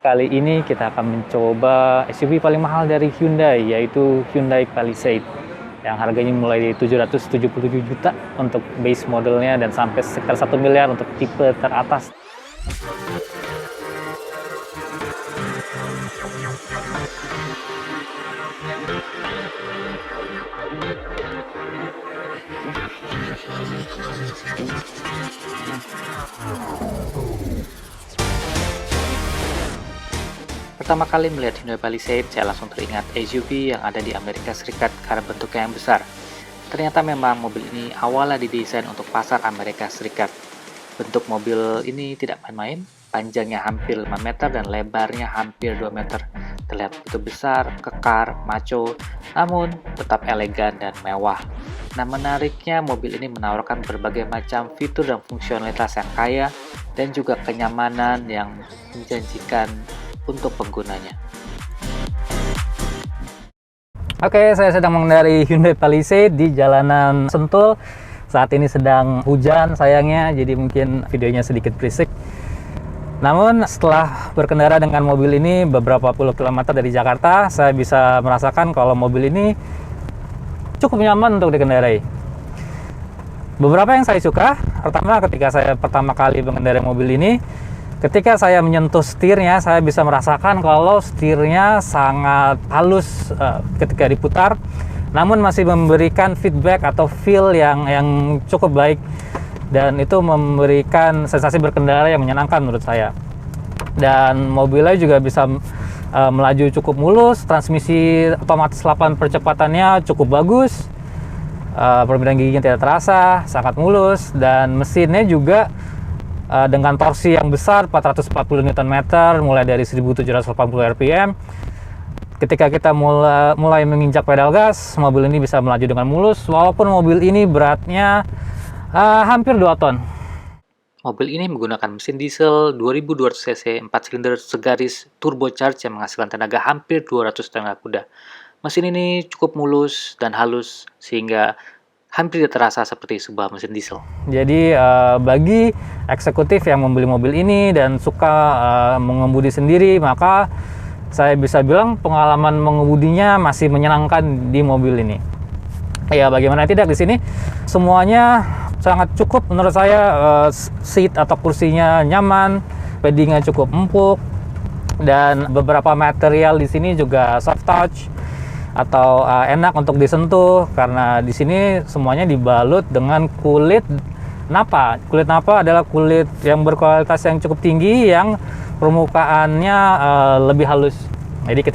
Kali ini kita akan mencoba SUV paling mahal dari Hyundai, yaitu Hyundai Palisade yang harganya mulai dari 777 juta untuk base modelnya dan sampai sekitar 1 miliar untuk tipe teratas. Pertama kali melihat Hyundai Palisade, saya langsung teringat SUV yang ada di Amerika Serikat karena bentuknya yang besar. Ternyata memang mobil ini awalnya didesain untuk pasar Amerika Serikat. Bentuk mobil ini tidak main-main, panjangnya hampir 5 meter dan lebarnya hampir 2 meter. Terlihat begitu besar, kekar, maco, namun tetap elegan dan mewah. Nah, menariknya mobil ini menawarkan berbagai macam fitur dan fungsionalitas yang kaya dan juga kenyamanan yang menjanjikan untuk penggunanya. Oke, saya sedang mengendarai Hyundai Palisade di jalanan Sentul. Saat ini sedang hujan sayangnya, jadi mungkin videonya sedikit berisik. Namun setelah berkendara dengan mobil ini beberapa puluh kilometer dari Jakarta, saya bisa merasakan kalau mobil ini cukup nyaman untuk dikendarai. Beberapa yang saya suka, pertama ketika saya pertama kali mengendarai mobil ini, ketika saya menyentuh setirnya, saya bisa merasakan kalau setirnya sangat halus ketika diputar, namun masih memberikan feedback atau feel yang cukup baik, dan itu memberikan sensasi berkendara yang menyenangkan menurut saya. Dan mobilnya juga bisa melaju cukup mulus, transmisi otomatis 8 percepatannya cukup bagus, perbedaan giginya tidak terasa, sangat mulus, dan mesinnya juga dengan torsi yang besar 440 Nm mulai dari 1780 rpm. Ketika kita mulai menginjak pedal gas, mobil ini bisa melaju dengan mulus walaupun mobil ini beratnya hampir 2 ton. Mobil ini menggunakan mesin diesel 2200 cc 4 silinder segaris turbocharged yang menghasilkan tenaga hampir 200 tenaga kuda. Mesin ini cukup mulus dan halus sehingga hampir terasa seperti sebuah mesin diesel. Jadi bagi eksekutif yang membeli mobil ini dan suka mengemudi sendiri, maka saya bisa bilang pengalaman mengemudinya masih menyenangkan di mobil ini. Ya, bagaimana tidak, di sini semuanya sangat cukup menurut saya. Seat atau kursinya nyaman, paddingnya cukup empuk, dan beberapa material di sini juga soft touch atau enak untuk disentuh karena di sini semuanya dibalut dengan kulit napa. Kulit napa adalah kulit yang berkualitas yang cukup tinggi yang permukaannya lebih halus. Jadi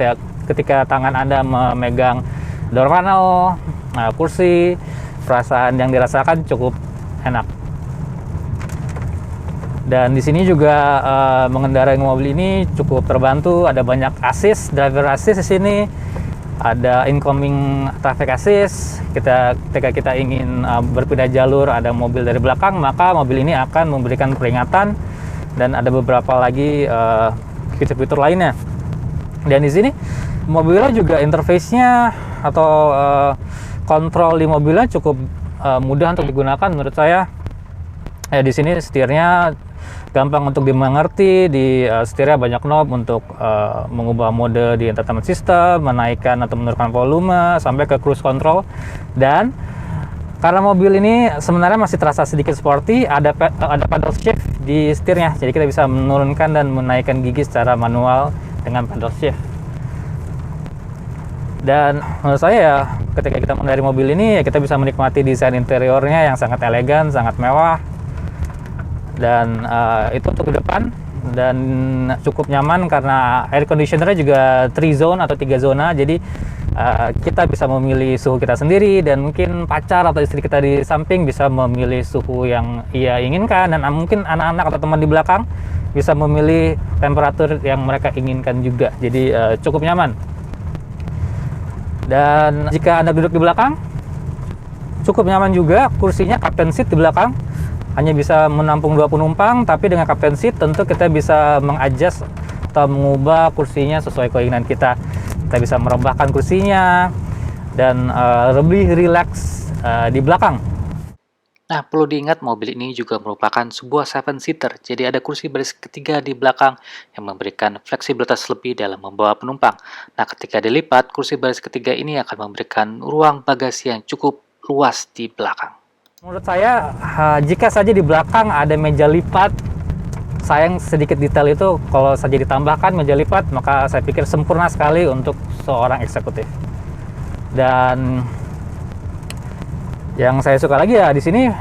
ketika tangan Anda memegang door panel, kursi, perasaan yang dirasakan cukup enak. Dan di sini juga mengendarai mobil ini cukup terbantu, ada banyak assist, driver assist di sini. Ada incoming traffic assist. Ketika kita ingin berpindah jalur, ada mobil dari belakang, maka mobil ini akan memberikan peringatan, dan ada beberapa lagi fitur-fitur lainnya. Dan di sini mobilnya juga interface-nya atau kontrol di mobilnya cukup mudah untuk digunakan menurut saya. Ya, di sini setirnya gampang untuk dimengerti, di setirnya banyak knob untuk mengubah mode di entertainment system, menaikkan atau menurunkan volume, sampai ke cruise control. Dan karena mobil ini sebenarnya masih terasa sedikit sporty, ada paddle shift di setirnya, jadi kita bisa menurunkan dan menaikkan gigi secara manual dengan paddle shift. Dan menurut saya ya, ketika kita mengendarai mobil ini, ya kita bisa menikmati desain interiornya yang sangat elegan, sangat mewah. Dan itu untuk ke depan, dan cukup nyaman karena air conditioner juga 3 zone atau 3 zona. Jadi kita bisa memilih suhu kita sendiri, dan mungkin pacar atau istri kita di samping bisa memilih suhu yang ia inginkan, dan mungkin anak-anak atau teman di belakang bisa memilih temperatur yang mereka inginkan juga. Jadi cukup nyaman. Dan jika Anda duduk di belakang, cukup nyaman juga. Kursinya captain seat di belakang, hanya bisa menampung 2 penumpang, tapi dengan captain seat tentu kita bisa mengadjust atau mengubah kursinya sesuai keinginan kita. Kita bisa merebahkan kursinya dan lebih rileks di belakang. Nah, perlu diingat mobil ini juga merupakan sebuah seven-seater, jadi ada kursi baris ketiga di belakang yang memberikan fleksibilitas lebih dalam membawa penumpang. Nah, ketika dilipat, kursi baris ketiga ini akan memberikan ruang bagasi yang cukup luas di belakang. Menurut saya, jika saja di belakang ada meja lipat, sayang sedikit detail itu kalau saja ditambahkan meja lipat, maka saya pikir sempurna sekali untuk seorang eksekutif. Dan yang saya suka lagi ya di sini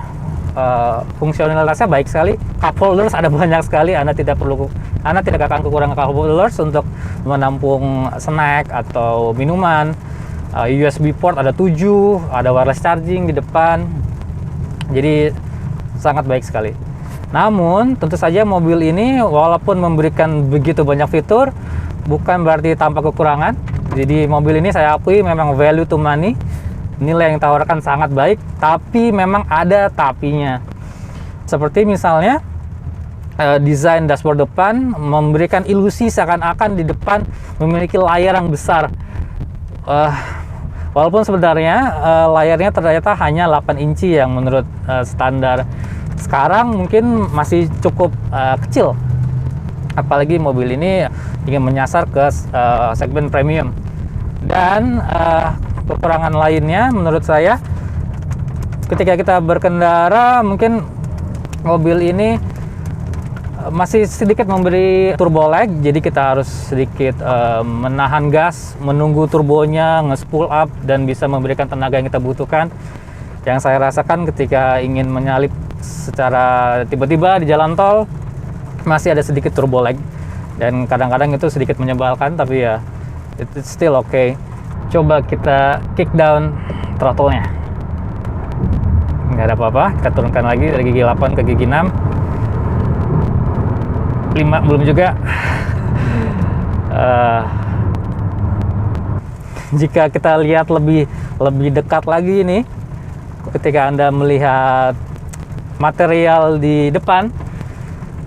fungsionalitasnya baik sekali. Cup holders ada banyak sekali. Anda tidak akan kekurangan cup holders untuk menampung snack atau minuman. USB port ada 7, ada wireless charging di depan. Jadi sangat baik sekali. Namun tentu saja mobil ini walaupun memberikan begitu banyak fitur, bukan berarti tanpa kekurangan. Jadi mobil ini saya akui memang value to money. Nilai yang ditawarkan sangat baik, tapi memang ada tapinya. Seperti misalnya desain dashboard depan memberikan ilusi seakan-akan di depan memiliki layar yang besar. Walaupun sebenarnya layarnya ternyata hanya 8 inci yang menurut standar sekarang mungkin masih cukup kecil. Apalagi mobil ini ingin menyasar ke segmen premium. Dan kekurangan lainnya menurut saya, ketika kita berkendara mungkin mobil ini masih sedikit memberi turbo lag, jadi kita harus sedikit menahan gas, menunggu turbonya nge-spool up dan bisa memberikan tenaga yang kita butuhkan. Yang saya rasakan ketika ingin menyalip secara tiba-tiba di jalan tol, masih ada sedikit turbo lag dan kadang-kadang itu sedikit menyebalkan, tapi ya it's still okay. Coba kita kick down throttle-nya. Nggak ada apa-apa, kita turunkan lagi dari gigi 8 ke gigi 6. 5 belum juga. Jika kita lihat lebih dekat lagi nih, ketika Anda melihat material di depan,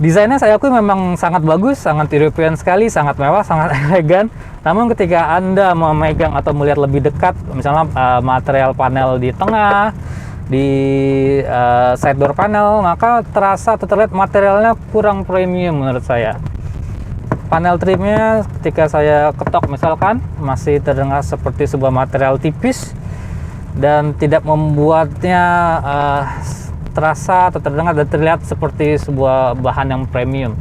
desainnya saya akui memang sangat bagus, sangat European sekali, sangat mewah, sangat elegan. Namun ketika Anda memegang atau melihat lebih dekat, misalnya material panel di tengah, di side door panel, maka terasa atau terlihat materialnya kurang premium menurut saya. Panel trimnya ketika saya ketok misalkan, masih terdengar seperti sebuah material tipis dan tidak membuatnya terasa atau terdengar dan terlihat seperti sebuah bahan yang premium.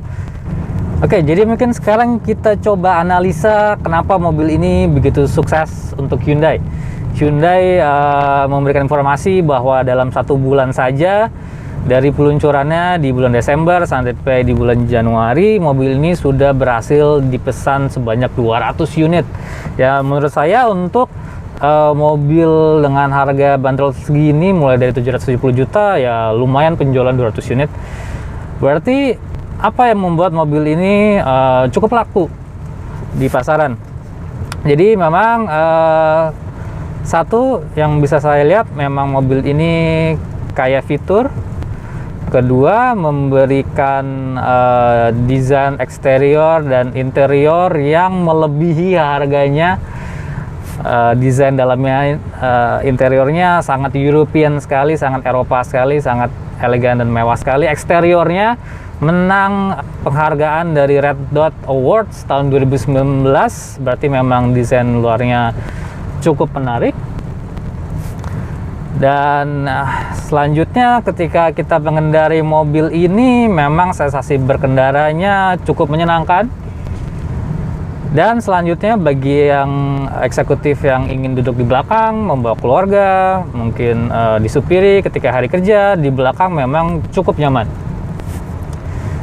Oke, jadi mungkin sekarang kita coba analisa kenapa mobil ini begitu sukses untuk Hyundai. Hyundai memberikan informasi bahwa dalam 1 bulan saja dari peluncurannya di bulan Desember sampai di bulan Januari, mobil ini sudah berhasil dipesan sebanyak 200 unit. Ya, menurut saya untuk mobil dengan harga bandrol segini mulai dari 770 juta ya lumayan penjualan 200 unit. Berarti apa yang membuat mobil ini cukup laku di pasaran? Jadi memang satu yang bisa saya lihat memang mobil ini kaya fitur. Kedua, memberikan desain eksterior dan interior yang melebihi harganya. Desain dalamnya, interiornya sangat European sekali, sangat Eropa sekali, sangat elegan dan mewah sekali. Eksteriornya menang penghargaan dari Red Dot Awards tahun 2019, berarti memang desain luarnya cukup menarik. Dan selanjutnya ketika kita mengendarai mobil ini, memang sensasi berkendaranya cukup menyenangkan. Dan selanjutnya bagi yang eksekutif yang ingin duduk di belakang, membawa keluarga, mungkin disupiri ketika hari kerja, di belakang memang cukup nyaman.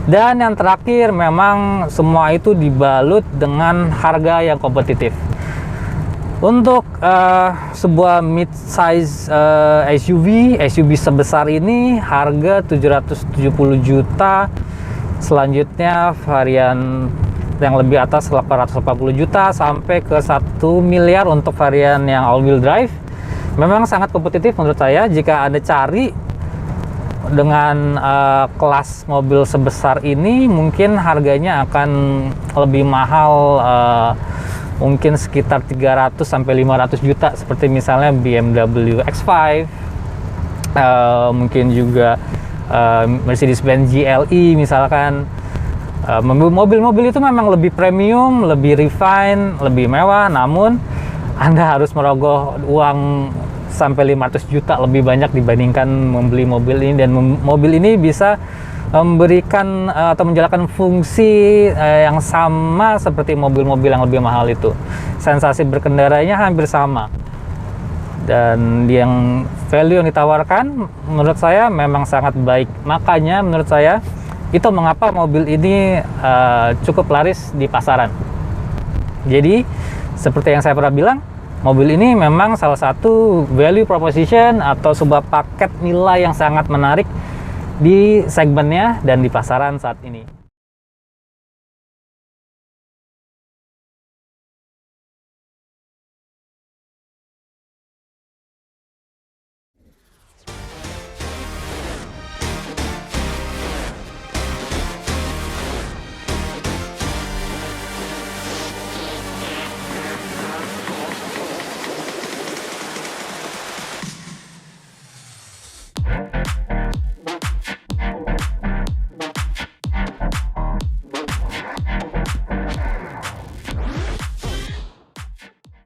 Dan yang terakhir, memang semua itu dibalut dengan harga yang kompetitif. Untuk sebuah mid-size SUV sebesar ini, harga 770 juta. Selanjutnya varian yang lebih atas 840 juta sampai ke 1 miliar untuk varian yang all-wheel drive. Memang sangat kompetitif menurut saya. Jika Anda cari dengan kelas mobil sebesar ini, mungkin harganya akan lebih mahal, mungkin sekitar 300 sampai 500 juta seperti misalnya BMW X5 mungkin juga Mercedes-Benz GLE misalkan. Mobil-mobil itu memang lebih premium, lebih refine, lebih mewah, namun Anda harus merogoh uang sampai 500 juta lebih banyak dibandingkan membeli mobil ini, dan mobil ini bisa memberikan atau menjalankan fungsi yang sama seperti mobil-mobil yang lebih mahal itu. Sensasi berkendaranya hampir sama, dan yang value yang ditawarkan menurut saya memang sangat baik. Makanya menurut saya itu mengapa mobil ini cukup laris di pasaran. Jadi seperti yang saya pernah bilang, mobil ini memang salah satu value proposition atau sebuah paket nilai yang sangat menarik di segmennya dan di pasaran saat ini.